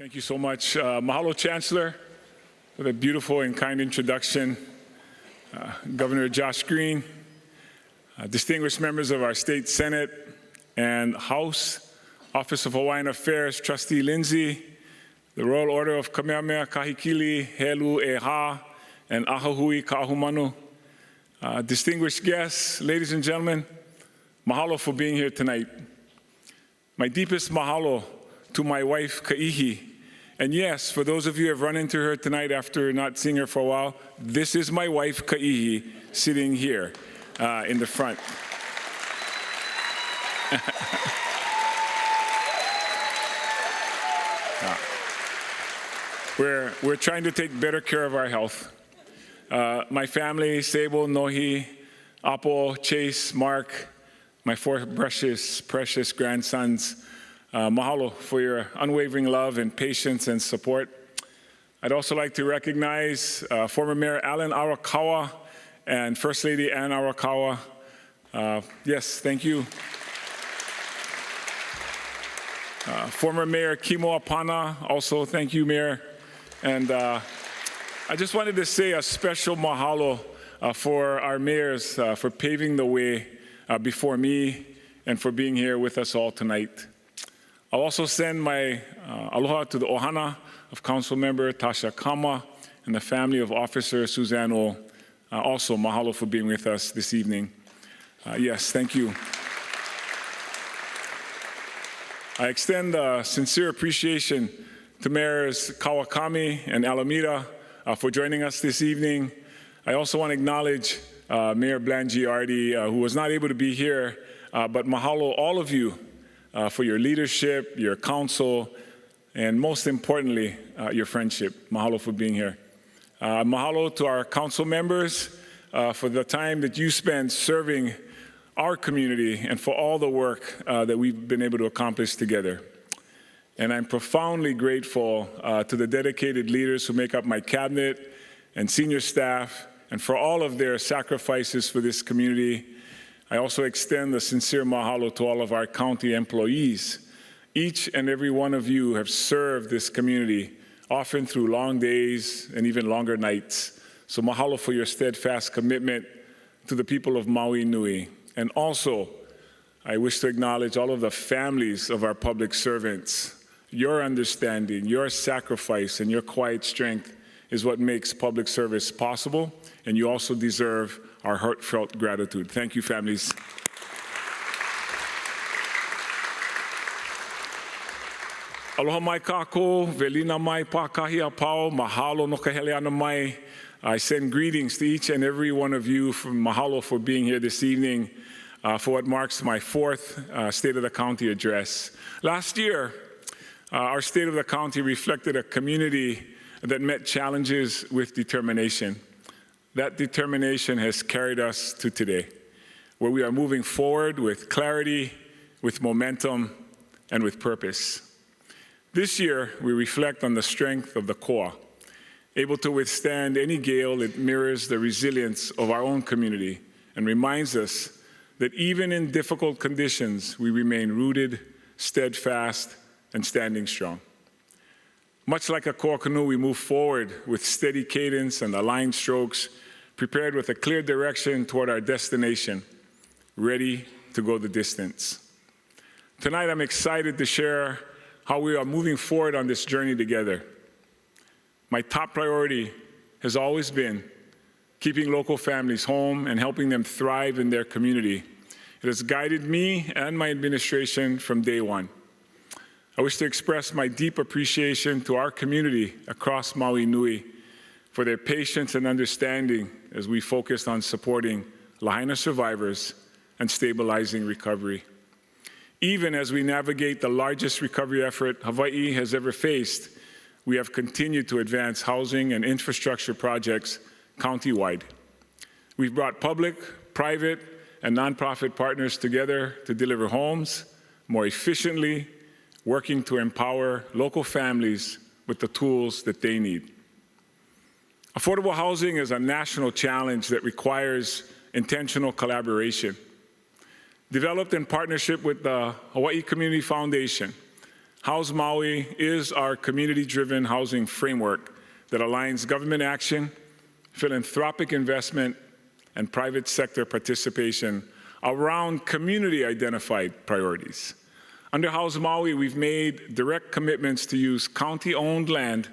Thank you so much. Mahalo, Chancellor, for the beautiful and kind introduction. Governor Josh Green, distinguished members of our State Senate and House, Office of Hawaiian Affairs, Trustee Lindsay, the Royal Order of Kamehameha Kahikili, Helu Eha, and Ahahui Ka'ahumanu. Distinguished guests, ladies and gentlemen, mahalo for being here tonight. My deepest mahalo to my wife, Ka'ihi. And yes, for those of you who have run into her tonight after not seeing her for a while, this is my wife, Ka'ihi, sitting here in the front. We're trying to take better care of our health. My family, Sable, Nohi, Apo, Chase, Mark, my four precious grandsons, mahalo for your unwavering love and patience and support. I'd also like to recognize former Mayor Alan Arakawa and First Lady Ann Arakawa. Yes, thank you. Former Mayor Kimo Apana, also thank you, Mayor. And I just wanted to say a special mahalo for our mayors for paving the way before me and for being here with us all tonight. I'll also send my aloha to the ohana of Council Member Tasha Kama and the family of Officer Suzanne O. Also, mahalo for being with us this evening. Yes, thank you. I extend a sincere appreciation to Mayors Kawakami and Alameda for joining us this evening. I also want to acknowledge Mayor Blangiardi, who was not able to be here, but mahalo all of you for your leadership, your counsel, and most importantly, your friendship. Mahalo for being here. Mahalo to our council members for the time that you spend serving our community and for all the work that we've been able to accomplish together. And I'm profoundly grateful to the dedicated leaders who make up my cabinet and senior staff and for all of their sacrifices for this community. I also extend a sincere mahalo to all of our county employees. Each and every one of you have served this community, often through long days and even longer nights. So mahalo for your steadfast commitment to the people of Maui Nui. And also, I wish to acknowledge all of the families of our public servants. Your understanding, your sacrifice, and your quiet strength is what makes public service possible, and you also deserve our heartfelt gratitude. Thank you, families. Aloha mai kako, velina mai pakahia pao, mahalo no kahele ana mai. I send greetings to each and every one of you from mahalo for being here this evening for what marks my fourth State of the County address. Last year, our State of the County reflected a community that met challenges with determination. That determination has carried us to today, where we are moving forward with clarity, with momentum, and with purpose. This year, we reflect on the strength of the koa, able to withstand any gale that mirrors the resilience of our own community and reminds us that even in difficult conditions, we remain rooted, steadfast, and standing strong. Much like a koa canoe, we move forward with steady cadence and aligned strokes, prepared with a clear direction toward our destination, ready to go the distance. Tonight, I'm excited to share how we are moving forward on this journey together. My top priority has always been keeping local families home and helping them thrive in their community. It has guided me and my administration from day one. I wish to express my deep appreciation to our community across Maui Nui for their patience and understanding as we focused on supporting Lahaina survivors and stabilizing recovery. Even as we navigate the largest recovery effort Hawaii has ever faced, we have continued to advance housing and infrastructure projects countywide. We've brought public, private, and nonprofit partners together to deliver homes more efficiently, working to empower local families with the tools that they need. Affordable housing is a national challenge that requires intentional collaboration. Developed in partnership with the Hawaii Community Foundation, House Maui is our community-driven housing framework that aligns government action, philanthropic investment, and private sector participation around community-identified priorities. Under House Maui, we've made direct commitments to use county-owned land,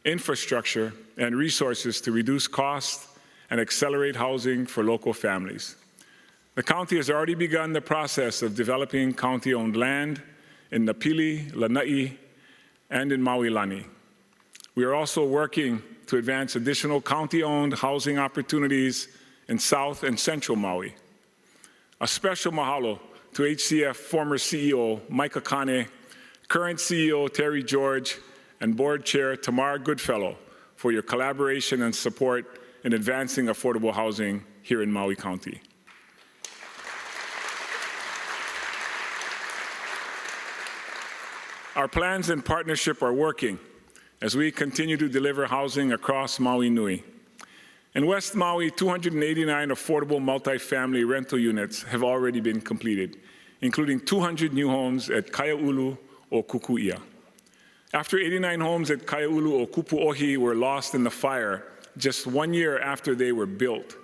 infrastructure, and resources to reduce costs and accelerate housing for local families. The county has already begun the process of developing county-owned land in Napili, Lanai, and in Maui-Lani. We are also working to advance additional county-owned housing opportunities in South and Central Maui. A special mahalo to HCF former CEO Mike Akane, current CEO Terry George, and Board Chair Tamar Goodfellow for your collaboration and support in advancing affordable housing here in Maui County. Our plans and partnership are working as we continue to deliver housing across Maui Nui. In West Maui, 289 affordable multifamily rental units have already been completed, including 200 new homes at Kaiaulu o Kuku'ia. After 89 homes at Kaiaulu o Kupu'ohi were lost in the fire just 1 year after they were built,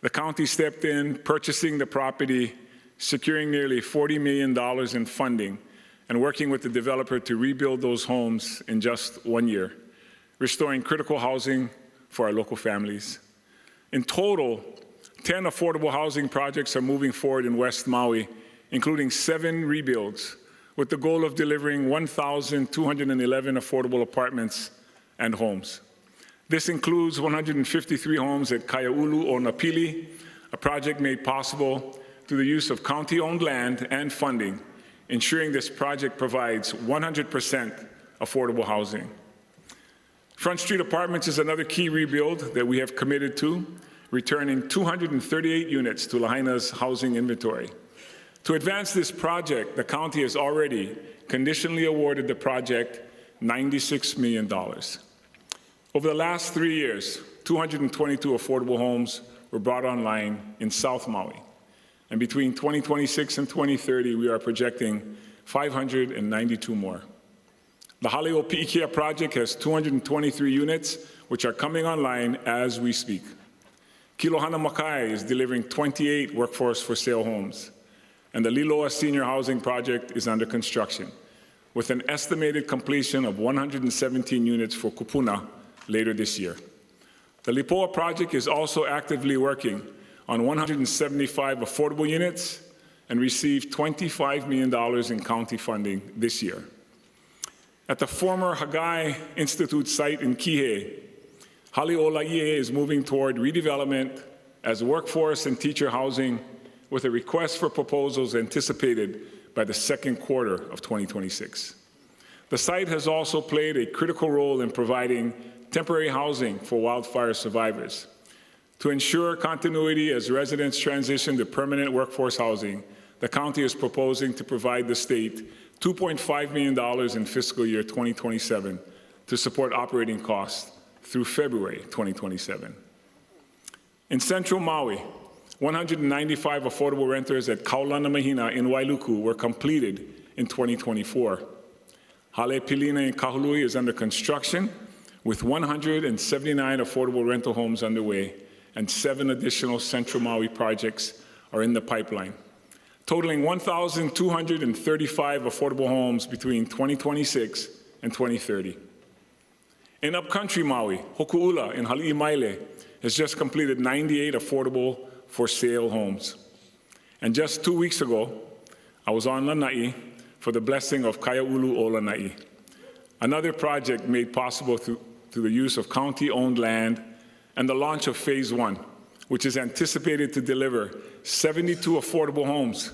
the county stepped in, purchasing the property, securing nearly $40 million in funding, and working with the developer to rebuild those homes in just 1 year, restoring critical housing for our local families. In total, 10 affordable housing projects are moving forward in West Maui, including 7 rebuilds, with the goal of delivering 1,211 affordable apartments and homes. This includes 153 homes at Kaiaulu o Napili, a project made possible through the use of county-owned land and funding, ensuring this project provides 100% affordable housing. Front Street Apartments is another key rebuild that we have committed to, returning 238 units to Lahaina's housing inventory. To advance this project, the county has already conditionally awarded the project $96 million. Over the last 3 years, 222 affordable homes were brought online in South Maui. And between 2026 and 2030, we are projecting 592 more. The Haleo Pi'ikea project has 223 units, which are coming online as we speak. Kilohana Makai is delivering 28 workforce for sale homes. And the Liloa Senior Housing Project is under construction, with an estimated completion of 117 units for Kupuna later this year. The Lipoa project is also actively working on 175 affordable units and received $25 million in county funding this year. At the former Hagai Institute site in Kihei, Hale'ola'i'e is moving toward redevelopment as workforce and teacher housing, with a request for proposals anticipated by the second quarter of 2026. The site has also played a critical role in providing temporary housing for wildfire survivors. To ensure continuity as residents transition to permanent workforce housing, the county is proposing to provide the state $2.5 million in fiscal year 2027 to support operating costs through February 2027. In Central Maui, 195 affordable renters at Kaulana Mahina in Wailuku were completed in 2024. Hale Pilina in Kahului is under construction, with 179 affordable rental homes underway, and 7 additional Central Maui projects are in the pipeline, totaling 1,235 affordable homes between 2026 and 2030. In Upcountry Maui, Hoku'ula in Hali'imaile has just completed 98 affordable for sale homes. And just 2 weeks ago, I was on Lanai for the blessing of Kaiaulu o Lanai, another project made possible through the use of county-owned land and the launch of Phase 1, which is anticipated to deliver 72 affordable homes,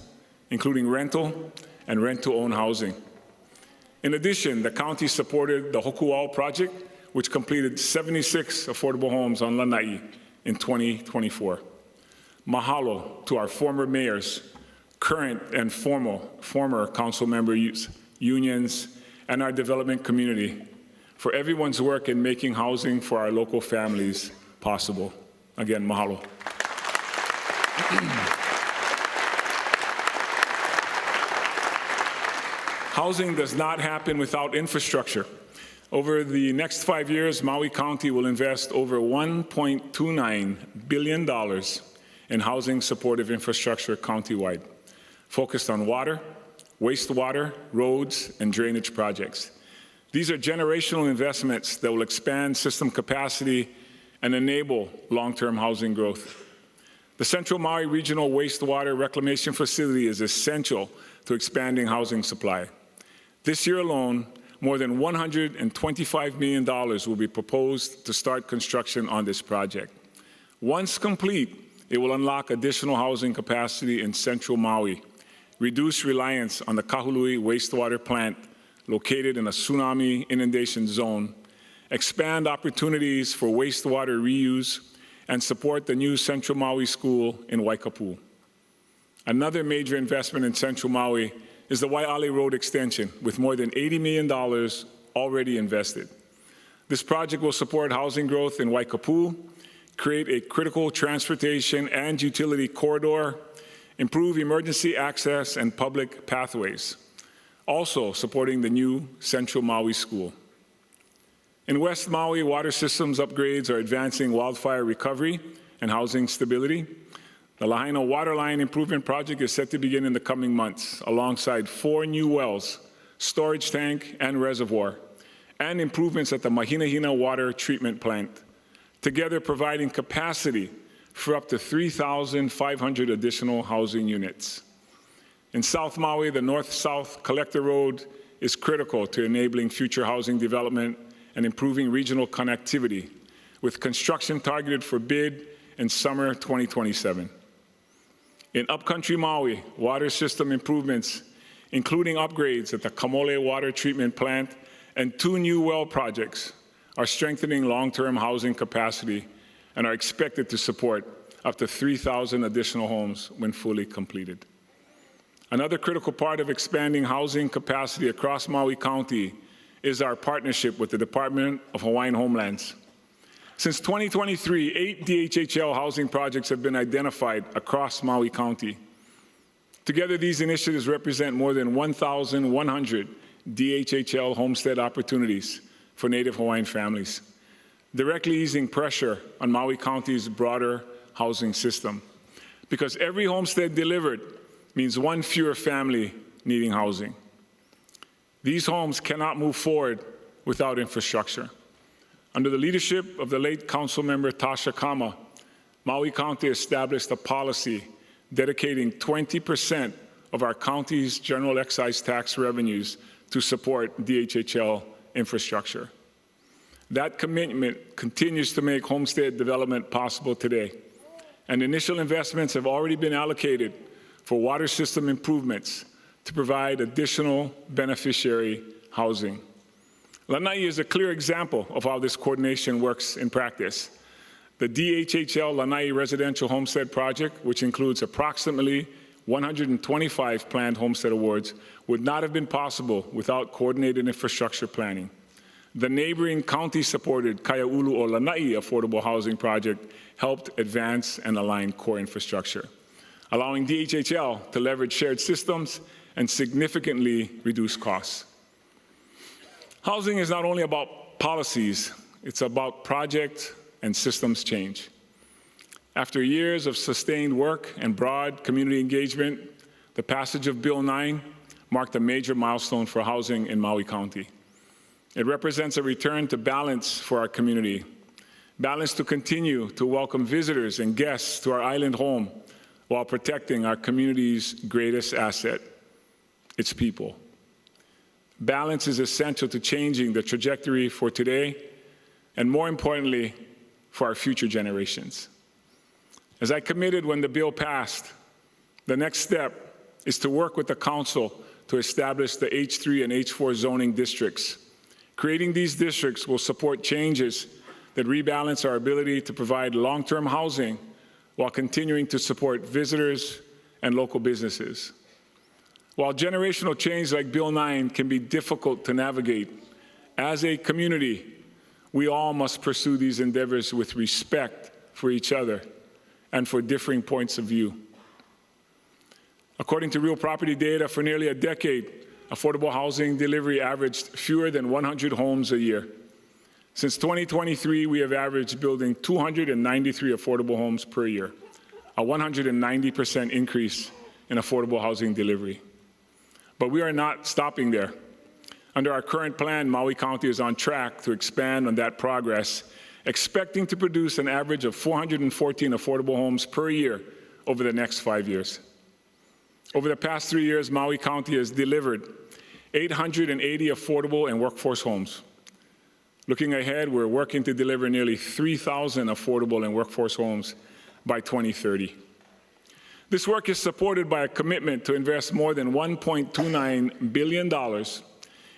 including rental and rent-to-own housing. In addition, the county supported the Hoku'au project, which completed 76 affordable homes on Lanai in 2024. Mahalo to our former mayors, current and former council member unions, and our development community for everyone's work in making housing for our local families possible. Again, mahalo. Housing does not happen without infrastructure. Over the next 5 years, Maui County will invest over $1.29 billion in housing supportive infrastructure countywide, focused on water, wastewater, roads, and drainage projects. These are generational investments that will expand system capacity and enable long-term housing growth. The Central Maui Regional Wastewater Reclamation Facility is essential to expanding housing supply. This year alone, more than $125 million will be proposed to start construction on this project. Once complete, it will unlock additional housing capacity in Central Maui, reduce reliance on the Kahului wastewater plant located in a tsunami inundation zone, expand opportunities for wastewater reuse, and support the new Central Maui School in Waikapu. Another major investment in Central Maui is the Waiale Road extension, with more than $80 million already invested. This project will support housing growth in Waikapu, create a critical transportation and utility corridor, improve emergency access and public pathways, also supporting the new Central Maui School. In West Maui, water systems upgrades are advancing wildfire recovery and housing stability. The Lahaina Waterline Improvement Project is set to begin in the coming months, alongside 4 new wells, storage tank, and reservoir, and improvements at the Mahinahina Water Treatment Plant, together providing capacity for up to 3,500 additional housing units. In South Maui, the North-South Collector Road is critical to enabling future housing development and improving regional connectivity, with construction targeted for bid in summer 2027. In upcountry Maui, water system improvements, including upgrades at the Kamole Water Treatment Plant and 2 new well projects, are strengthening long-term housing capacity and are expected to support up to 3,000 additional homes when fully completed. Another critical part of expanding housing capacity across Maui County is our partnership with the Department of Hawaiian Homelands. Since 2023, 8 DHHL housing projects have been identified across Maui County. Together, these initiatives represent more than 1,100 DHHL homestead opportunities for Native Hawaiian families, directly easing pressure on Maui County's broader housing system. Because every homestead delivered means 1 fewer family needing housing. These homes cannot move forward without infrastructure. Under the leadership of the late council member Tasha Kama, Maui County established a policy dedicating 20% of our county's general excise tax revenues to support DHHL infrastructure. That commitment continues to make homestead development possible today, and initial investments have already been allocated for water system improvements to provide additional beneficiary housing. Lanai is a clear example of how this coordination works in practice. The DHHL Lanai Residential Homestead Project, which includes approximately 125 planned homestead awards, would not have been possible without coordinated infrastructure planning. The neighboring county-supported Kaiaulu o Lanai Affordable Housing Project helped advance and align core infrastructure, allowing DHHL to leverage shared systems and significantly reduce costs. Housing is not only about policies, it's about project and systems change. After years of sustained work and broad community engagement, the passage of Bill 9 marked a major milestone for housing in Maui County. It represents a return to balance for our community, balance to continue to welcome visitors and guests to our island home while protecting our community's greatest asset, its people. Balance is essential to changing the trajectory for today and, more importantly, for our future generations. As I committed when the bill passed, the next step is to work with the Council to establish the H3 and H4 zoning districts. Creating these districts will support changes that rebalance our ability to provide long-term housing while continuing to support visitors and local businesses. While generational change like Bill 9 can be difficult to navigate, as a community, we all must pursue these endeavors with respect for each other and for differing points of view. According to real property data, for nearly a decade, affordable housing delivery averaged fewer than 100 homes a year. Since 2023, we have averaged building 293 affordable homes per year, a 190% increase in affordable housing delivery. But we are not stopping there. Under our current plan, Maui County is on track to expand on that progress, expecting to produce an average of 414 affordable homes per year over the next 5 years. Over the past 3 years, Maui County has delivered 880 affordable and workforce homes. Looking ahead, we're working to deliver nearly 3,000 affordable and workforce homes by 2030. This work is supported by a commitment to invest more than $1.29 billion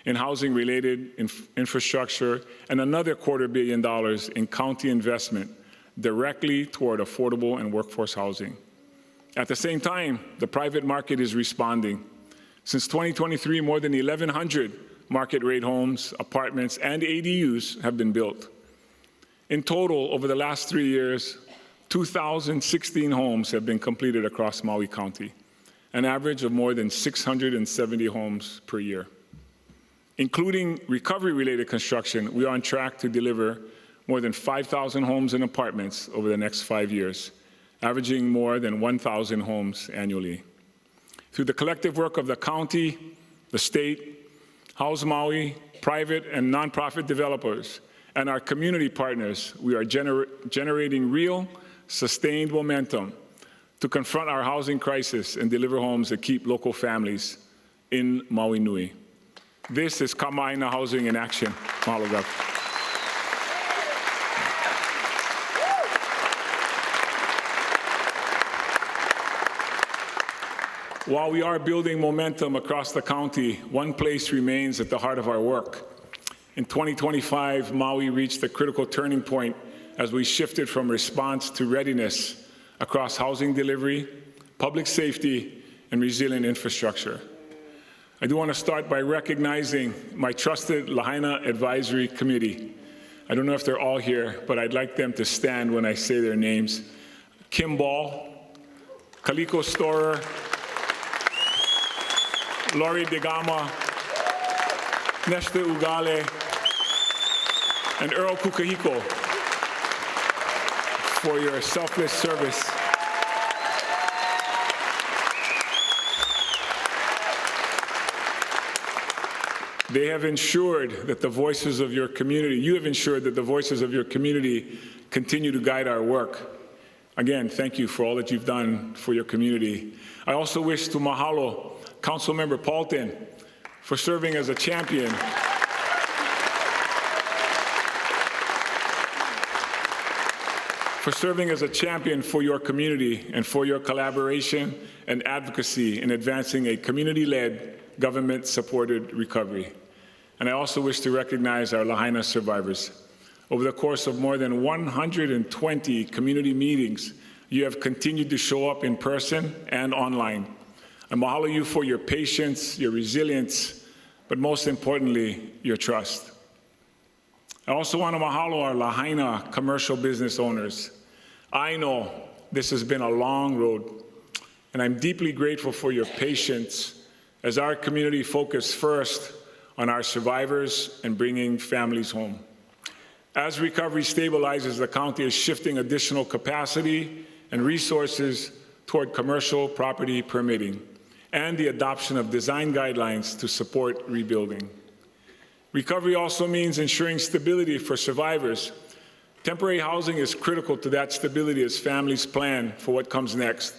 in housing-related infrastructure and another $250 million in county investment directly toward affordable and workforce housing. At the same time, the private market is responding. Since 2023, more than 1,100 market-rate homes, apartments, and ADUs have been built. In total, over the last 3 years, 2,016 homes have been completed across Maui County, an average of more than 670 homes per year. Including recovery-related construction, we are on track to deliver more than 5,000 homes and apartments over the next 5 years, averaging more than 1,000 homes annually. Through the collective work of the county, the state, House Maui, private and nonprofit developers, and our community partners, we are generating real, sustained momentum to confront our housing crisis and deliver homes that keep local families in Maui Nui. This is Kama'aina Housing in Action. Mahalo, Gov. While we are building momentum across the county, one place remains at the heart of our work. In 2025, Maui reached a critical turning point as we shifted from response to readiness across housing delivery, public safety, and resilient infrastructure. I do want to start by recognizing my trusted Lahaina Advisory Committee. I don't know if they're all here, but I'd like them to stand when I say their names. Kim Ball, Kaliko Storer, Lori DeGama, Neshta Ugale, and Earl Kukahiko for your selfless service. They have ensured that the voices of your community, you have ensured that the voices of your community continue to guide our work. Again, thank you for all that you've done for your community. I also wish to mahalo Councilmember Paulton for serving as a champion for your community and for your collaboration and advocacy in advancing a community-led, government-supported recovery. And I also wish to recognize our Lahaina survivors. Over the course of more than 120 community meetings, you have continued to show up in person and online. I mahalo you for your patience, your resilience, but most importantly, your trust. I also want to mahalo our Lahaina commercial business owners. I know this has been a long road, and I'm deeply grateful for your patience as our community focused first on our survivors and bringing families home. As recovery stabilizes, the county is shifting additional capacity and resources toward commercial property permitting and the adoption of design guidelines to support rebuilding. Recovery also means ensuring stability for survivors. Temporary housing is critical to that stability as families plan for what comes next.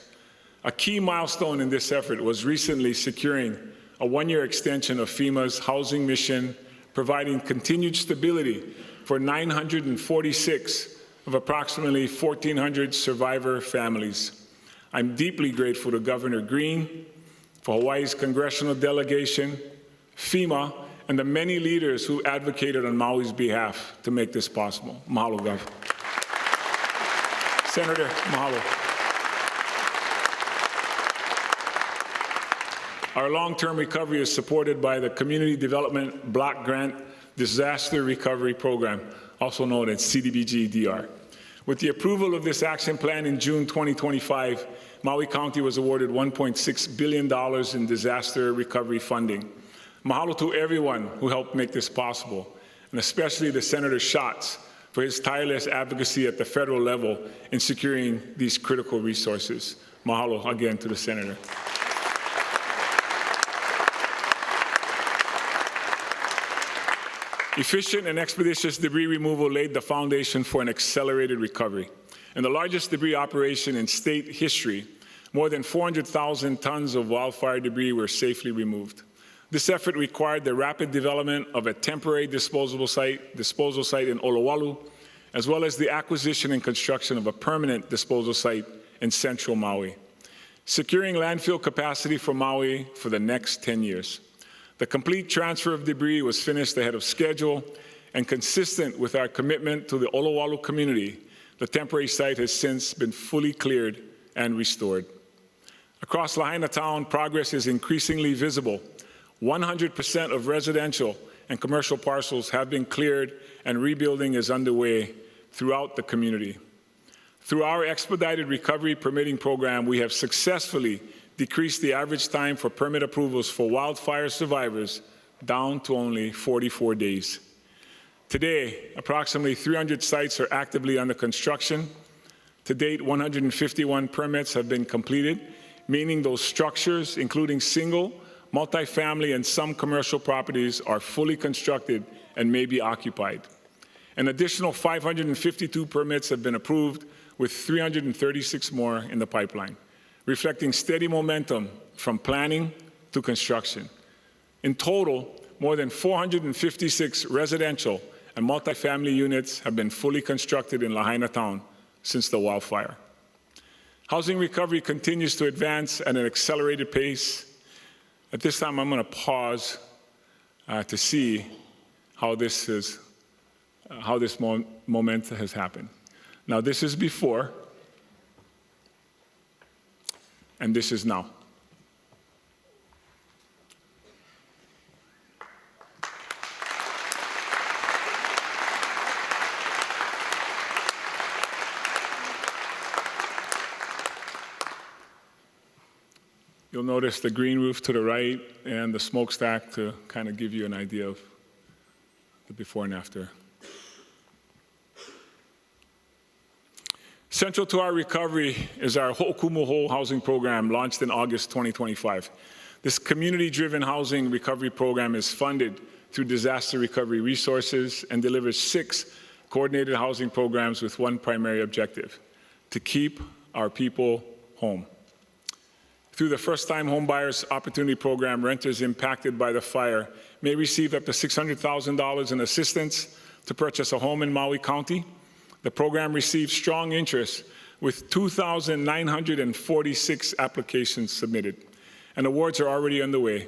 A key milestone in this effort was recently securing a one-year extension of FEMA's housing mission, providing continued stability for 946 of approximately 1,400 survivor families. I'm deeply grateful to Governor Green, for Hawaii's congressional delegation, FEMA, and the many leaders who advocated on Maui's behalf to make this possible. Mahalo, Gov. Senator, mahalo. Our long-term recovery is supported by the Community Development Block Grant Disaster Recovery Program, also known as CDBG-DR. With the approval of this action plan in June 2025, Maui County was awarded $1.6 billion in disaster recovery funding. Mahalo to everyone who helped make this possible, and especially the Senator Schatz for his tireless advocacy at the federal level in securing these critical resources. Mahalo again to the Senator. Efficient and expeditious debris removal laid the foundation for an accelerated recovery. In the largest debris operation in state history, more than 400,000 tons of wildfire debris were safely removed. This effort required the rapid development of a temporary disposal site in Olowalu, as well as the acquisition and construction of a permanent disposal site in central Maui, securing landfill capacity for Maui for the next 10 years. The complete transfer of debris was finished ahead of schedule, and consistent with our commitment to the Olowalu community, the temporary site has since been fully cleared and restored. Across Lahaina town, progress is increasingly visible. 100% of residential and commercial parcels have been cleared, and rebuilding is underway throughout the community. Through our expedited recovery permitting program, we have successfully decreased the average time for permit approvals for wildfire survivors down to only 44 days. Today, approximately 300 sites are actively under construction. To date, 151 permits have been completed, meaning those structures, including single, multifamily, and some commercial properties, are fully constructed and may be occupied. An additional 552 permits have been approved, with 336 more in the pipeline, reflecting steady momentum from planning to construction. In total, more than 456 residential and multifamily units have been fully constructed in Lahaina town since the wildfire. Housing recovery continues to advance at an accelerated pace. At this time, I'm going to pause to see how this moment has happened. Now, this is before, and this is now. You'll notice the green roof to the right and the smokestack to kind of give you an idea of the before and after. Central to our recovery is our Ho'okumuho housing program launched in August 2025. This community-driven housing recovery program is funded through disaster recovery resources and delivers 6 coordinated housing programs with one primary objective: to keep our people home. Through the First-Time Homebuyers Opportunity Program, renters impacted by the fire may receive up to $600,000 in assistance to purchase a home in Maui County. The program received strong interest with 2,946 applications submitted, and awards are already underway.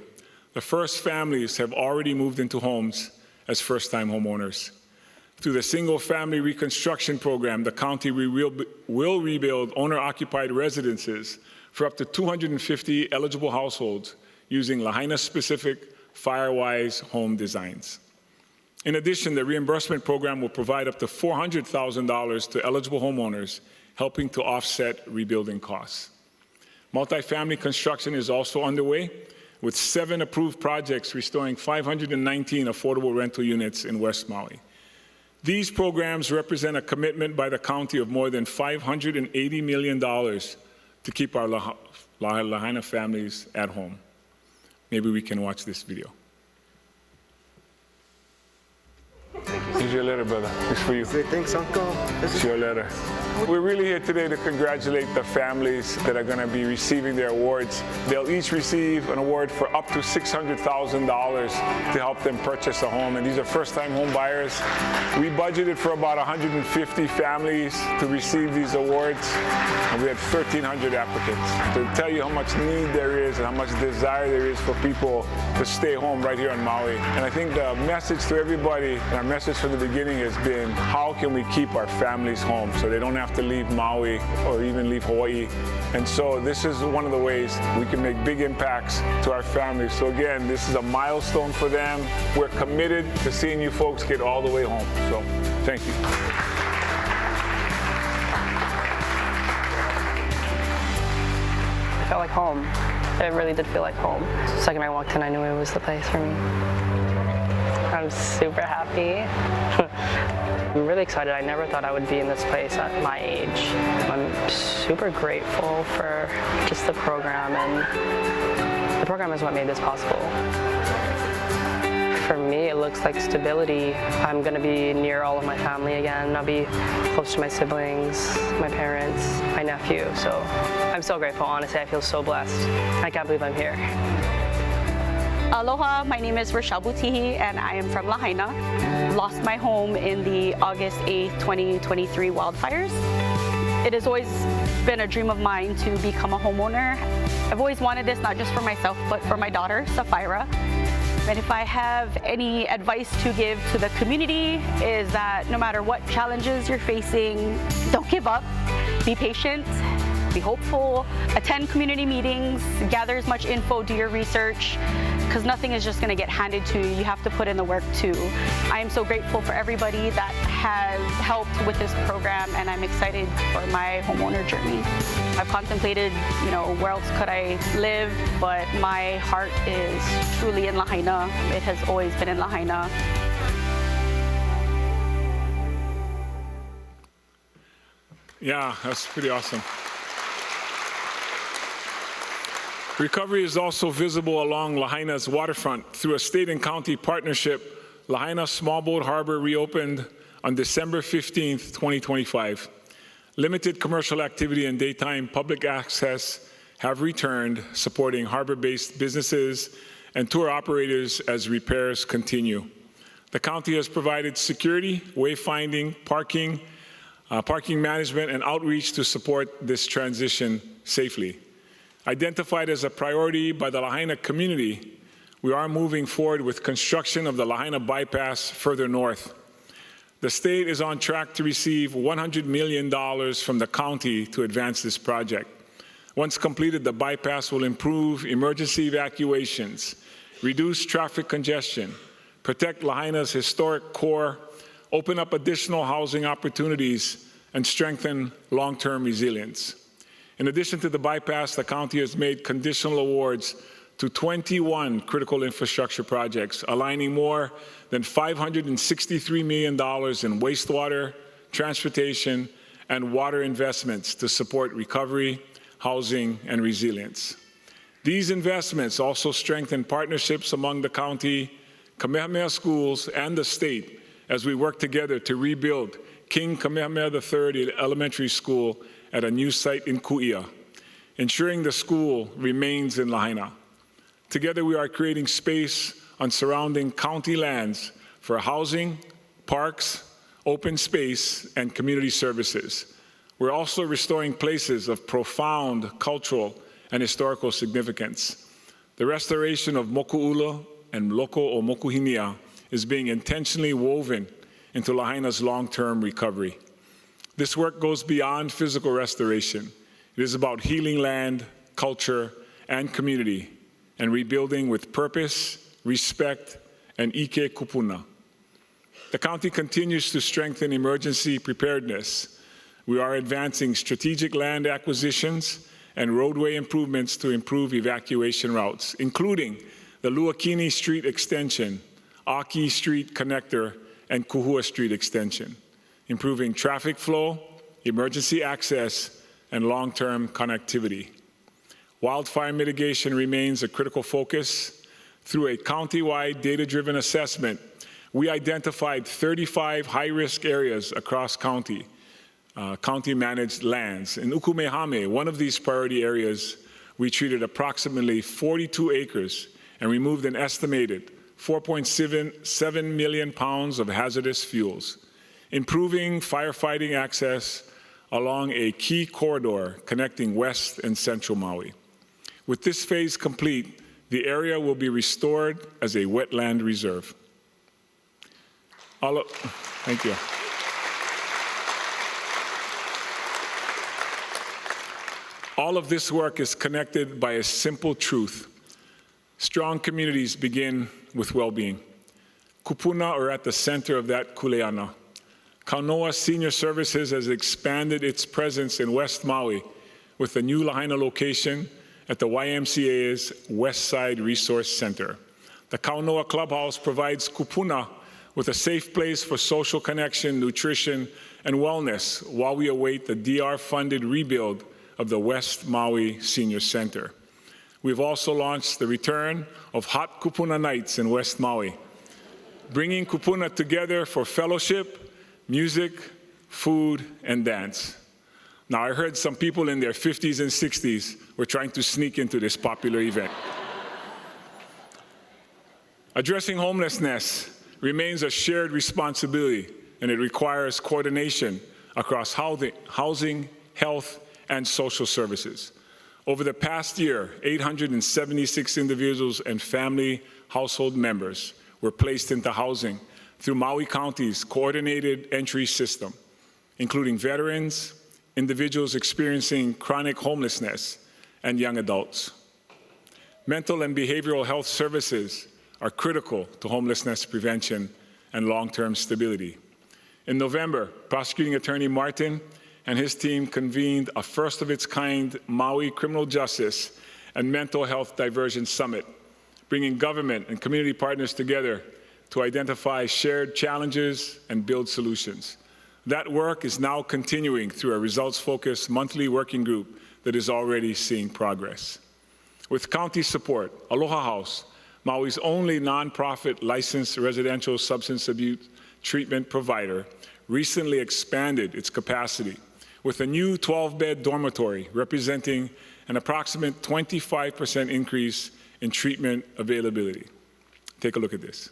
The first families have already moved into homes as first-time homeowners. Through the Single-Family Reconstruction Program, the county will rebuild owner-occupied residences for up to 250 eligible households using Lahaina-specific Firewise home designs. In addition, the reimbursement program will provide up to $400,000 to eligible homeowners, helping to offset rebuilding costs. Multifamily construction is also underway, with 7 approved projects restoring 519 affordable rental units in West Maui. These programs represent a commitment by the county of more than $580 million to keep our Lahaina families at home. Maybe we can watch this video. Here's your letter, brother. It's for you. Thanks, Uncle. It's your letter. We're really here today to congratulate the families that are going to be receiving their awards. They'll each receive an award for up to $600,000 to help them purchase a home. And these are first-time home buyers. We budgeted for about 150 families to receive these awards, and we had 1,300 applicants. To tell you how much need there is and how much desire there is for people to stay home right here on Maui. And I think the message to everybody, and our message from the beginning has been, how can we keep our families home so they don't have to leave Maui or even leave Hawaii? And so this is one of the ways we can make big impacts to our families. So again, this is a milestone for them. We're committed to seeing you folks get all the way home. So thank you. I felt like home. It really did feel like home. The second I walked in, I knew it was the place for me. I'm super happy. I'm really excited. I never thought I would be in this place at my age. I'm super grateful for just the program, and the program is what made this possible. For me, it looks like stability. I'm going to be near all of my family again. I'll be close to my siblings, my parents, my nephew. So I'm so grateful. Honestly, I feel so blessed. I can't believe I'm here. Aloha, my name is Rochelle Butihi and I am from Lahaina. Lost my home in the August 8th, 2023 wildfires. It has always been a dream of mine to become a homeowner. I've always wanted this not just for myself, but for my daughter, Sapphira. And if I have any advice to give to the community is that no matter what challenges you're facing, don't give up, be patient, be hopeful, attend community meetings, gather as much info, do your research, because nothing is just going to get handed to you. You have to put in the work too. I am so grateful for everybody that has helped with this program, and I'm excited for my homeowner journey. I've contemplated, where else could I live, but my heart is truly in Lahaina. It has always been in Lahaina. Yeah, that's pretty awesome. Recovery is also visible along Lahaina's waterfront through a state and county partnership. Lahaina Small Boat Harbor reopened on December 15th, 2025. Limited commercial activity and daytime public access have returned, supporting harbor-based businesses and tour operators as repairs continue. The county has provided security, wayfinding, parking management, and outreach to support this transition safely. Identified as a priority by the Lahaina community, we are moving forward with construction of the Lahaina bypass further north. The state is on track to receive $100 million from the county to advance this project. Once completed, the bypass will improve emergency evacuations, reduce traffic congestion, protect Lahaina's historic core, open up additional housing opportunities, and strengthen long-term resilience. In addition to the bypass, the county has made conditional awards to 21 critical infrastructure projects, aligning more than $563 million in wastewater, transportation, and water investments to support recovery, housing, and resilience. These investments also strengthen partnerships among the county, Kamehameha schools, and the state as we work together to rebuild King Kamehameha III Elementary School at a new site in Ku'ia, ensuring the school remains in Lahaina. Together, we are creating space on surrounding county lands for housing, parks, open space, and community services. We're also restoring places of profound cultural and historical significance. The restoration of Moku'ula and Loko o Mokuhinia is being intentionally woven into Lahaina's long-term recovery. This work goes beyond physical restoration. It is about healing land, culture, and community, and rebuilding with purpose, respect, and ike kupuna. The county continues to strengthen emergency preparedness. We are advancing strategic land acquisitions and roadway improvements to improve evacuation routes, including the Luakini Street Extension, Aki Street Connector, and Kuhua Street Extension, improving traffic flow, emergency access, and long-term connectivity. Wildfire mitigation remains a critical focus. Through a county-wide data-driven assessment, we identified 35 high-risk areas across county-managed lands. In Ukumehame, one of these priority areas, we treated approximately 42 acres and removed an estimated 4.7 million pounds of hazardous fuels, improving firefighting access along a key corridor connecting West and Central Maui. With this phase complete, the area will be restored as a wetland reserve. Thank you. All of this work is connected by a simple truth. Strong communities begin with well-being. Kupuna are at the center of that kuleana. Kaunoa Senior Services has expanded its presence in West Maui with a new Lahaina location at the YMCA's West Side Resource Center. The Kaunoa Clubhouse provides kupuna with a safe place for social connection, nutrition, and wellness while we await the DR-funded rebuild of the West Maui Senior Center. We've also launched the return of Hot Kupuna Nights in West Maui, bringing kupuna together for fellowship, music, food, and dance. Now, I heard some people in their 50s and 60s were trying to sneak into this popular event. Addressing homelessness remains a shared responsibility, and it requires coordination across housing, health, and social services. Over the past year, 876 individuals and family household members were placed into housing through Maui County's coordinated entry system, including veterans, individuals experiencing chronic homelessness, and young adults. Mental and behavioral health services are critical to homelessness prevention and long-term stability. In November, Prosecuting Attorney Martin and his team convened a first-of-its-kind Maui Criminal Justice and Mental Health Diversion Summit, bringing government and community partners together to identify shared challenges and build solutions. That work is now continuing through a results-focused monthly working group that is already seeing progress. With county support, Aloha House, Maui's only nonprofit licensed residential substance abuse treatment provider, recently expanded its capacity with a new 12-bed dormitory representing an approximate 25% increase in treatment availability. Take a look at this.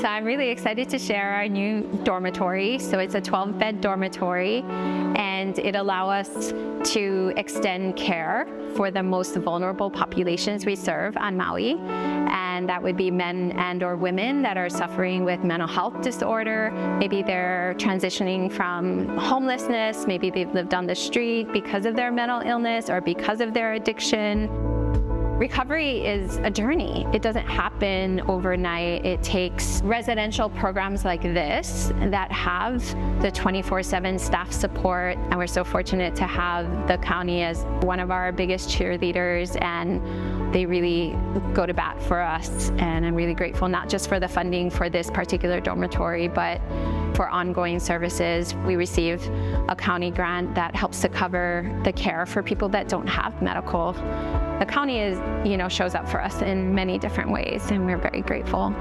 So I'm really excited to share our new dormitory. So it's a 12-bed dormitory, and it allows us to extend care for the most vulnerable populations we serve on Maui. And that would be men and or women that are suffering with mental health disorder. Maybe they're transitioning from homelessness. Maybe they've lived on the street because of their mental illness or because of their addiction. Recovery is a journey. It doesn't happen overnight. It takes residential programs like this that have the 24/7 staff support, and we're so fortunate to have the county as one of our biggest cheerleaders, and they really go to bat for us. And I'm really grateful not just for the funding for this particular dormitory, but for ongoing services. We receive a county grant that helps to cover the care for people that don't have medical. The county shows up for us in many different ways, and we're very grateful.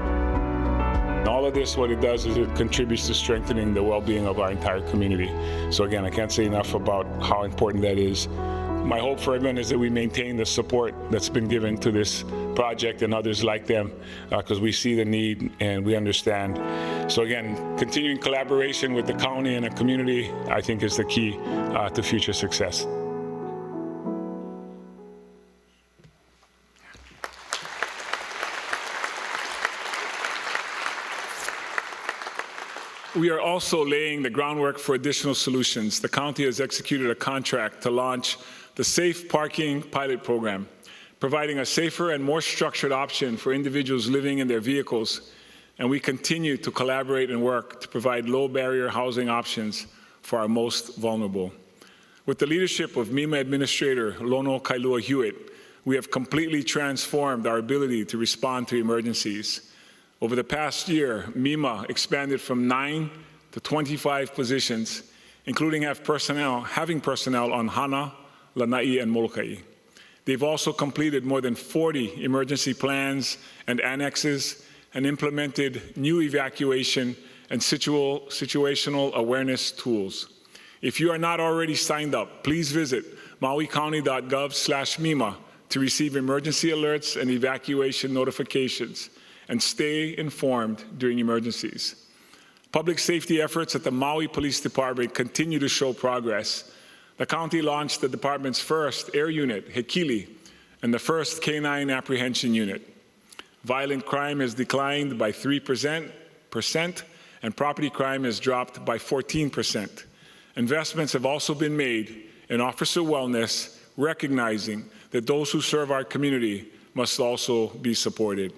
All of this, what it does is it contributes to strengthening the well-being of our entire community. So again, I can't say enough about how important that is. My hope for everyone is that we maintain the support that's been given to this project and others like them, because we see the need and we understand. So again, continuing collaboration with the county and the community, I think, is the key to future success. We are also laying the groundwork for additional solutions. The county has executed a contract to launch the Safe Parking Pilot Program, providing a safer and more structured option for individuals living in their vehicles. And we continue to collaborate and work to provide low-barrier housing options for our most vulnerable. With the leadership of MEMA Administrator Lono Kailua Hewitt, we have completely transformed our ability to respond to emergencies. Over the past year, MEMA expanded from 9 to 25 positions, including having personnel on Hana, Lanai, and Molokai. They've also completed more than 40 emergency plans and annexes and implemented new evacuation and situational awareness tools. If you are not already signed up, please visit mauicounty.gov/MEMA to receive emergency alerts and evacuation notifications and stay informed during emergencies. Public safety efforts at the Maui Police Department continue to show progress. The county launched the department's first air unit, Hekili, and the first canine apprehension unit. Violent crime has declined by 3%, and property crime has dropped by 14%. Investments have also been made in officer wellness, recognizing that those who serve our community must also be supported.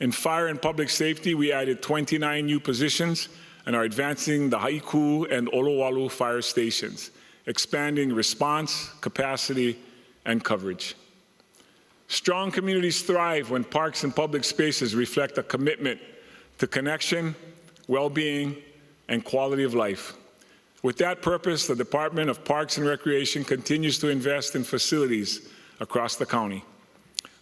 In fire and public safety, we added 29 new positions and are advancing the Haiku and Olowalu fire stations, expanding response, capacity, and coverage. Strong communities thrive when parks and public spaces reflect a commitment to connection, well-being, and quality of life. With that purpose, the Department of Parks and Recreation continues to invest in facilities across the county.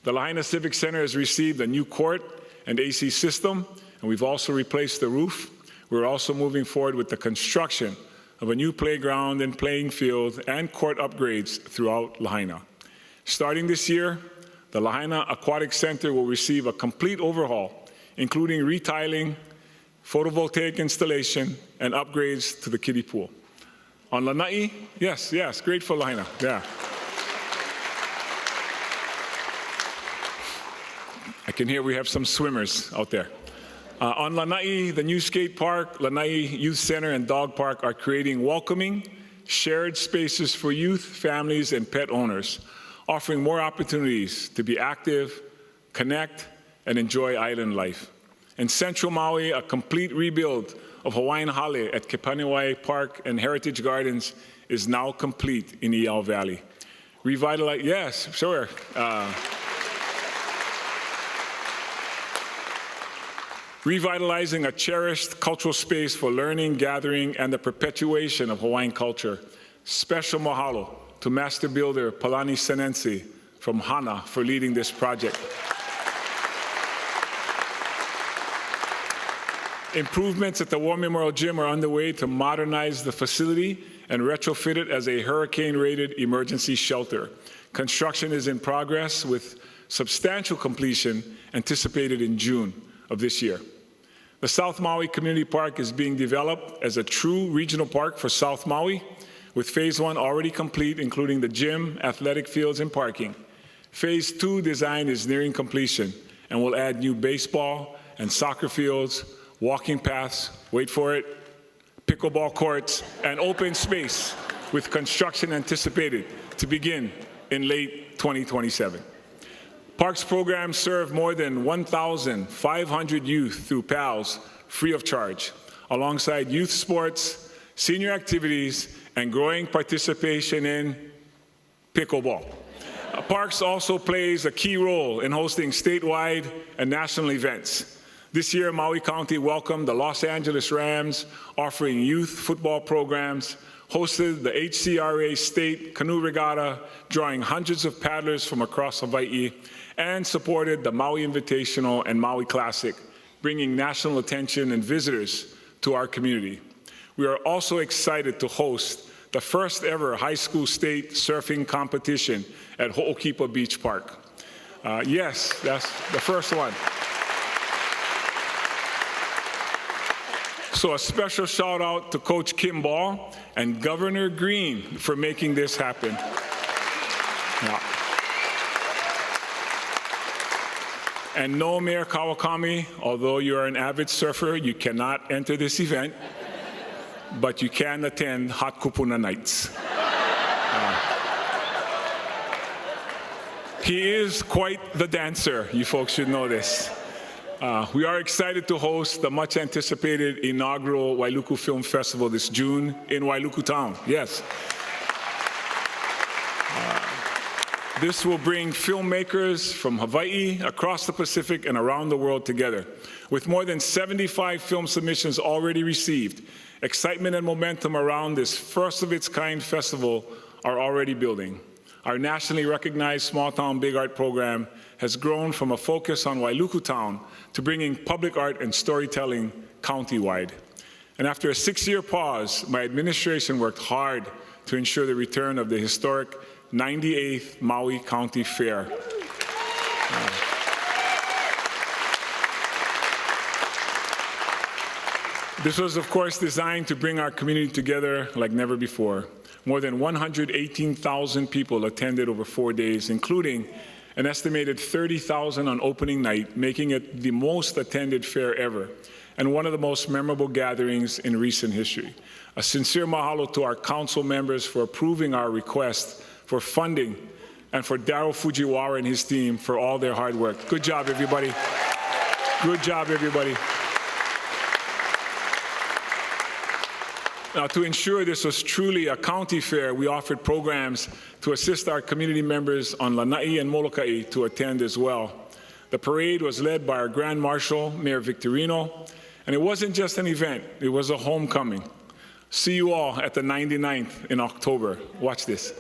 The Lahaina Civic Center has received a new court and AC system, and we've also replaced the roof. We're also moving forward with the construction of a new playground and playing field and court upgrades throughout Lahaina. Starting this year, the Lahaina Aquatic Center will receive a complete overhaul, including retiling, photovoltaic installation, and upgrades to the kiddie pool. On Lanai, yes, great for Lahaina, yeah. I can hear we have some swimmers out there. On Lanai, the new skate park, Lanai Youth Center and Dog Park are creating welcoming, shared spaces for youth, families, and pet owners, offering more opportunities to be active, connect, and enjoy island life. In Central Maui, a complete rebuild of Hawaiian Hale at Kepaniwai Park and Heritage Gardens is now complete in Iao Valley. Yes, sure. Revitalizing a cherished cultural space for learning, gathering, and the perpetuation of Hawaiian culture. Special mahalo to master builder Palani Senensi from Hana for leading this project. Improvements at the War Memorial Gym are underway to modernize the facility and retrofit it as a hurricane-rated emergency shelter. Construction is in progress with substantial completion anticipated in June of this year. The South Maui Community Park is being developed as a true regional park for South Maui, with Phase 1 already complete, including the gym, athletic fields, and parking. Phase 2 design is nearing completion and will add new baseball and soccer fields, walking paths, wait for it, pickleball courts, and open space, with construction anticipated to begin in late 2027. Parks programs serve more than 1,500 youth through PALS free of charge, alongside youth sports, senior activities, and growing participation in pickleball. Parks also plays a key role in hosting statewide and national events. This year, Maui County welcomed the Los Angeles Rams, offering youth football programs, hosted the HCRA State Canoe Regatta, drawing hundreds of paddlers from across Hawaii, and supported the Maui Invitational and Maui Classic, bringing national attention and visitors to our community. We are also excited to host the first ever high school state surfing competition at Ho'okipa Beach Park. Yes, that's the first one. So a special shout out to Coach Kimball and Governor Green for making this happen. Yeah. And no, Mayor Kawakami, although you're an avid surfer, you cannot enter this event, but you can attend Hot Kupuna Nights. He is quite the dancer, you folks should know this. We are excited to host the much anticipated inaugural Wailuku Film Festival this June in Wailuku Town, yes. This will bring filmmakers from Hawaii, across the Pacific, and around the world together. With more than 75 film submissions already received, excitement and momentum around this first-of-its-kind festival are already building. Our nationally recognized Small Town Big Art program has grown from a focus on Wailuku Town to bringing public art and storytelling countywide. And after a 6-year pause, my administration worked hard to ensure the return of the historic 98th Maui County Fair. This was, of course, designed to bring our community together like never before. More than 118,000 people attended over 4 days, including an estimated 30,000 on opening night, making it the most attended fair ever, and one of the most memorable gatherings in recent history. A sincere mahalo to our council members for approving our request for funding, and for Darryl Fujiwara and his team for all their hard work. Good job, everybody. Good job, everybody. Now, to ensure this was truly a county fair, we offered programs to assist our community members on Lanai and Molokai to attend as well. The parade was led by our Grand Marshal, Mayor Victorino, and it wasn't just an event, it was a homecoming. See you all at the 99th in October. Watch this.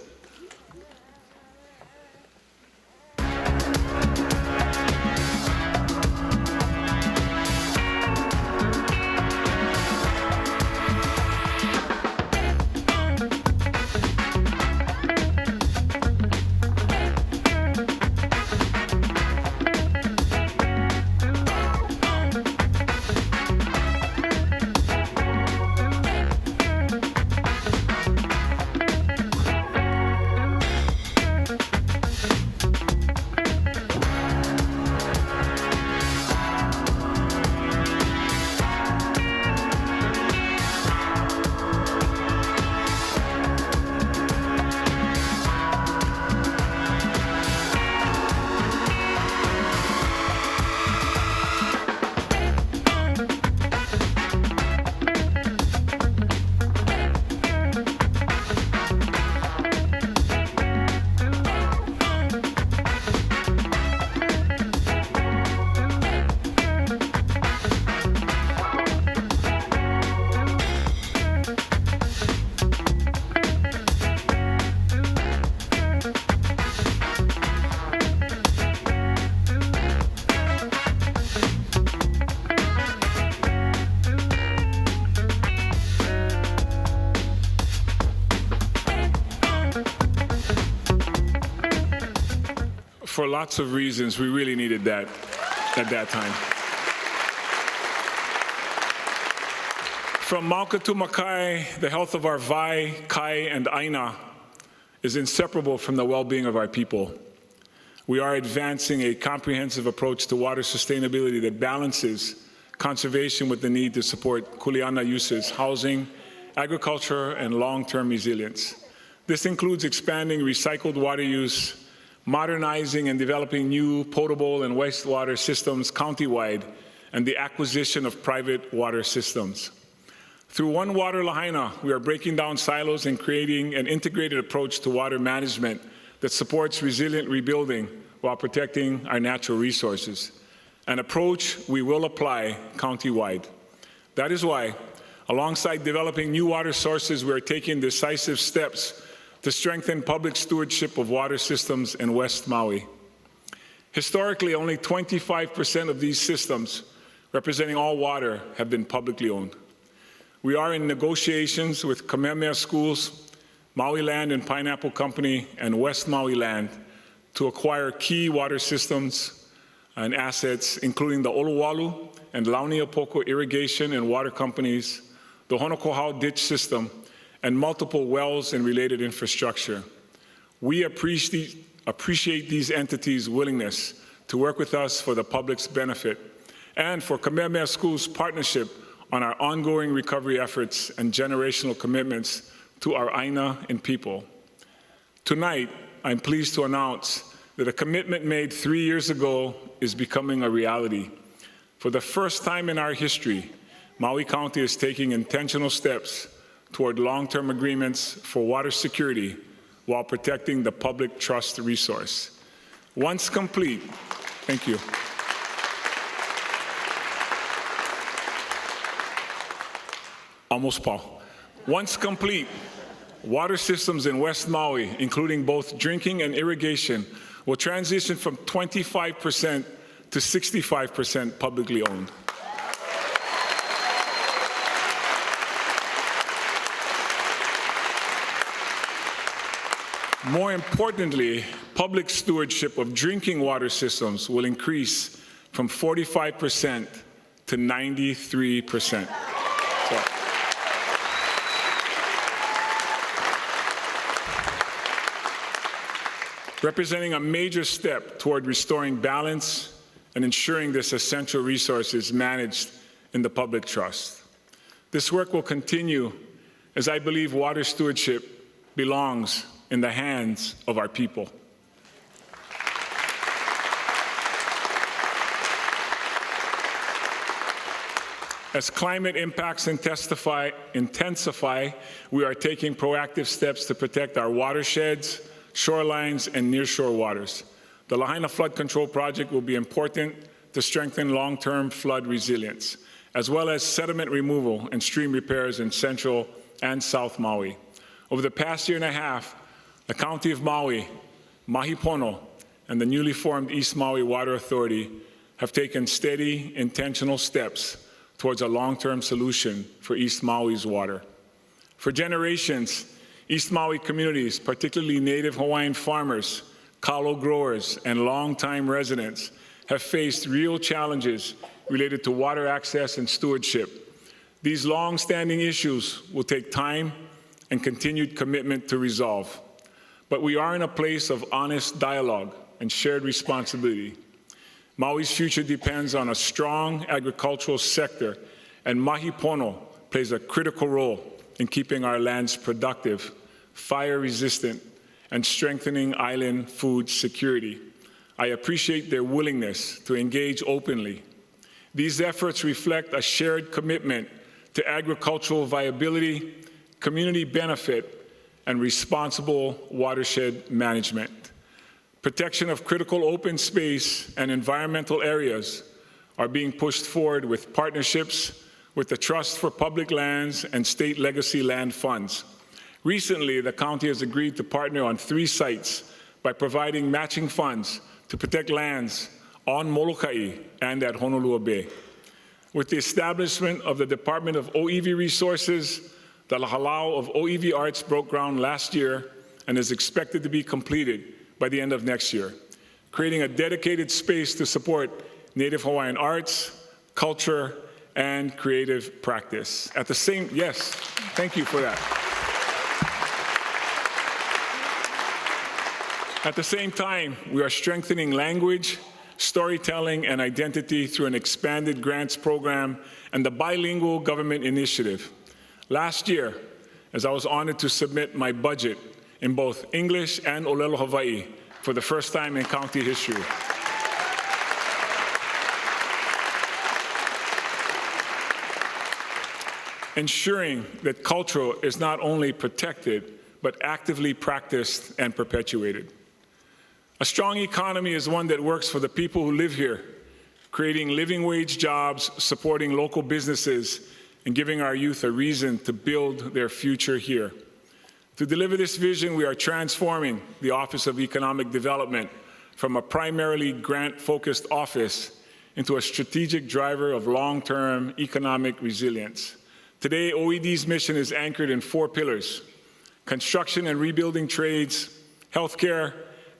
For lots of reasons, we really needed that at that time. From Mauka to Makai, the health of our Vai, Kai, and Aina is inseparable from the well-being of our people. We are advancing a comprehensive approach to water sustainability that balances conservation with the need to support kuleana uses, housing, agriculture, and long-term resilience. This includes expanding recycled water use, modernizing and developing new potable and wastewater systems countywide, and the acquisition of private water systems. Through One Water Lahaina, we are breaking down silos and creating an integrated approach to water management that supports resilient rebuilding while protecting our natural resources, an approach we will apply countywide. That is why, alongside developing new water sources, we are taking decisive steps to strengthen public stewardship of water systems in West Maui. Historically, only 25% of these systems, representing all water, have been publicly owned. We are in negotiations with Kamehameha Schools, Maui Land and Pineapple Company, and West Maui Land to acquire key water systems and assets, including the Oluwalu and Launiapoko irrigation and water companies, the Honokohau ditch system, and multiple wells and related infrastructure. We appreciate these entities' willingness to work with us for the public's benefit and for Kamehameha School's partnership on our ongoing recovery efforts and generational commitments to our Aina and people. Tonight, I'm pleased to announce that a commitment made 3 years ago is becoming a reality. For the first time in our history, Maui County is taking intentional steps toward long-term agreements for water security while protecting the public trust resource. Once complete, thank you. Almost, Paul. Once complete, water systems in West Maui, including both drinking and irrigation, will transition from 25% to 65% publicly owned. More importantly, public stewardship of drinking water systems will increase from 45% to 93%. Representing a major step toward restoring balance and ensuring this essential resource is managed in the public trust. This work will continue as I believe water stewardship belongs in the hands of our people. As climate impacts intensify, we are taking proactive steps to protect our watersheds, shorelines, and nearshore waters. The Lahaina Flood Control Project will be important to strengthen long-term flood resilience, as well as sediment removal and stream repairs in Central and South Maui. Over the past year and a half, the County of Maui, Mahipono, and the newly formed East Maui Water Authority have taken steady, intentional steps towards a long-term solution for East Maui's water. For generations, East Maui communities, particularly Native Hawaiian farmers, kalo growers, and longtime residents, have faced real challenges related to water access and stewardship. These long-standing issues will take time and continued commitment to resolve. But we are in a place of honest dialogue and shared responsibility. Maui's future depends on a strong agricultural sector, and Mahipono plays a critical role in keeping our lands productive, fire-resistant, and strengthening island food security. I appreciate their willingness to engage openly. These efforts reflect a shared commitment to agricultural viability, community benefit, and responsible watershed management. Protection of critical open space and environmental areas are being pushed forward with partnerships with the Trust for Public Lands and State Legacy Land Funds. Recently, the county has agreed to partner on 3 sites by providing matching funds to protect lands on Molokai and at Honolulu Bay. With the establishment of the Department of OEV Resources, the Halau of OEV Arts broke ground last year and is expected to be completed by the end of next year, creating a dedicated space to support Native Hawaiian arts, culture, and creative practice. At the same, yes, thank you for that. At the same time, we are strengthening language, storytelling, and identity through an expanded grants program and the bilingual government initiative. Last year, as I was honored to submit my budget in both English and Olelo Hawaii for the first time in county history. Ensuring that culture is not only protected, but actively practiced and perpetuated. A strong economy is one that works for the people who live here, creating living wage jobs, supporting local businesses, and giving our youth a reason to build their future here. To deliver this vision, we are transforming the Office of Economic Development from a primarily grant-focused office into a strategic driver of long-term economic resilience. Today, OED's mission is anchored in 4 pillars: construction and rebuilding trades, healthcare,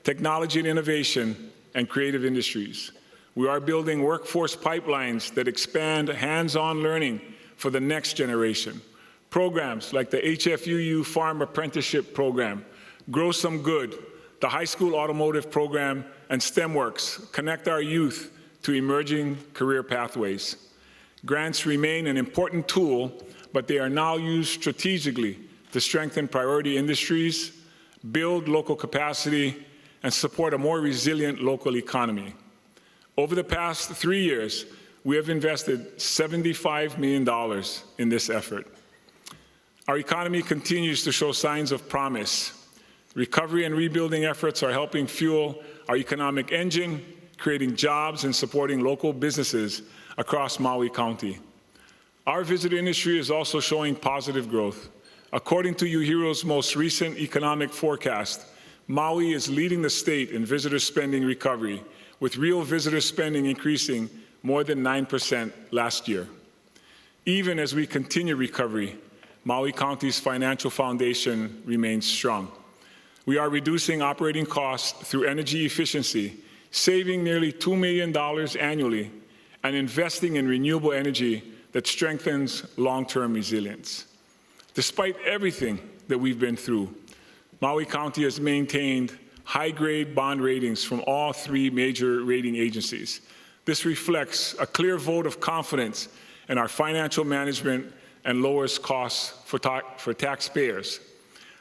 technology and innovation, and creative industries. We are building workforce pipelines that expand hands-on learning for the next generation. Programs like the HFUU Farm Apprenticeship Program, Grow Some Good, the High School Automotive Program, and STEMworks connect our youth to emerging career pathways. Grants remain an important tool, but they are now used strategically to strengthen priority industries, build local capacity, and support a more resilient local economy. Over the past 3 years, we have invested $75 million in this effort. Our economy continues to show signs of promise. Recovery and rebuilding efforts are helping fuel our economic engine, creating jobs and supporting local businesses across Maui County. Our visitor industry is also showing positive growth. According to UHERO's most recent economic forecast, Maui is leading the state in visitor spending recovery, with real visitor spending increasing more than 9% last year. Even as we continue recovery, Maui County's financial foundation remains strong. We are reducing operating costs through energy efficiency, saving nearly $2 million annually, and investing in renewable energy that strengthens long-term resilience. Despite everything that we've been through, Maui County has maintained high-grade bond ratings from all 3 major rating agencies. This reflects a clear vote of confidence in our financial management and lowers costs for taxpayers.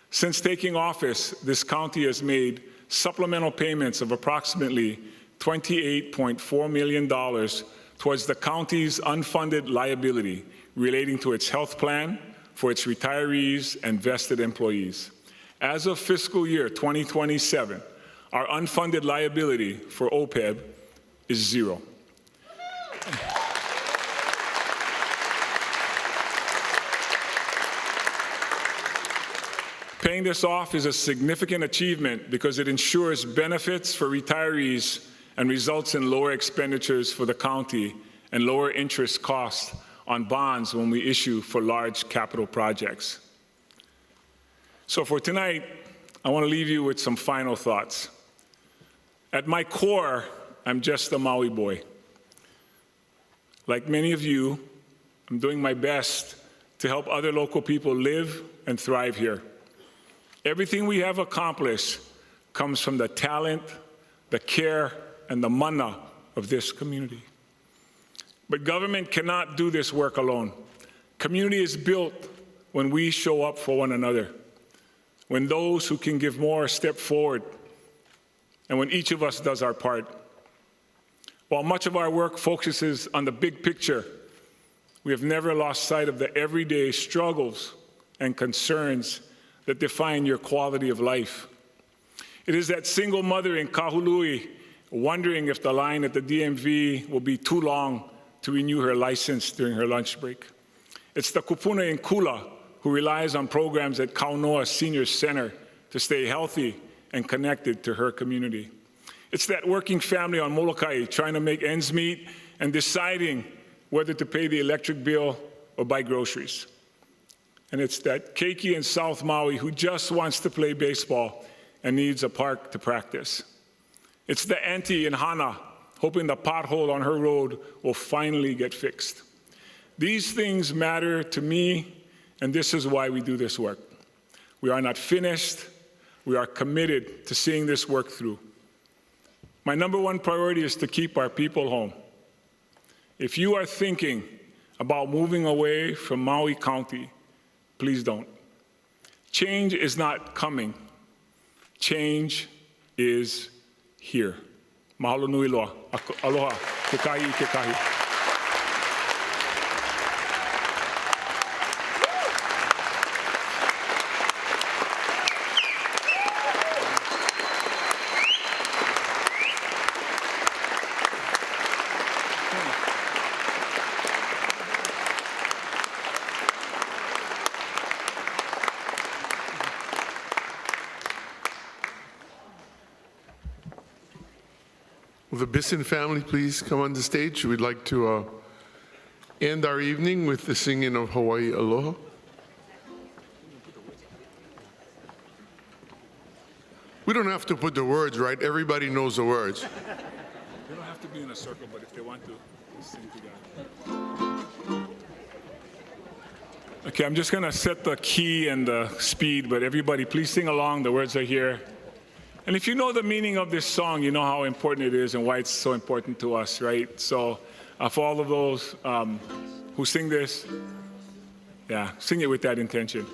Since taking office, this county has made supplemental payments of approximately $28.4 million towards the county's unfunded liability relating to its health plan for its retirees and vested employees. As of fiscal year 2027, our unfunded liability for OPEB is zero. Paying this off is a significant achievement because it ensures benefits for retirees and results in lower expenditures for the county and lower interest costs on bonds when we issue for large capital projects. So for tonight, I want to leave you with some final thoughts. At my core, I'm just a Maui boy. Like many of you, I'm doing my best to help other local people live and thrive here. Everything we have accomplished comes from the talent, the care, and the mana of this community. But government cannot do this work alone. Community is built when we show up for one another, when those who can give more step forward, and when each of us does our part. While much of our work focuses on the big picture, we have never lost sight of the everyday struggles and concerns that define your quality of life. It is that single mother in Kahului wondering if the line at the DMV will be too long to renew her license during her lunch break. It's the kupuna in Kula who relies on programs at Kaunoa Senior Center to stay healthy and connected to her community. It's that working family on Molokai trying to make ends meet and deciding whether to pay the electric bill or buy groceries. And it's that keiki in South Maui who just wants to play baseball and needs a park to practice. It's the auntie in Hana hoping the pothole on her road will finally get fixed. These things matter to me, and this is why we do this work. We are not finished. We are committed to seeing this work through. My number one priority is to keep our people home. If you are thinking about moving away from Maui County, please don't. Change is not coming. Change is here. Mahalo nui loa. Aloha. Ke kahi, ke kahi. Will the Bissen family please come on the stage? We'd like to end our evening with the singing of Hawaii Aloha. We don't have to put the words, right? Everybody knows the words. They don't have to be in a circle, but if they want to, sing together. Okay, I'm just gonna set the key and the speed, but everybody please sing along. The words are here. And if you know the meaning of this song, you know how important it is and why it's so important to us, right? So for all of those who sing this, yeah, sing it with that intention.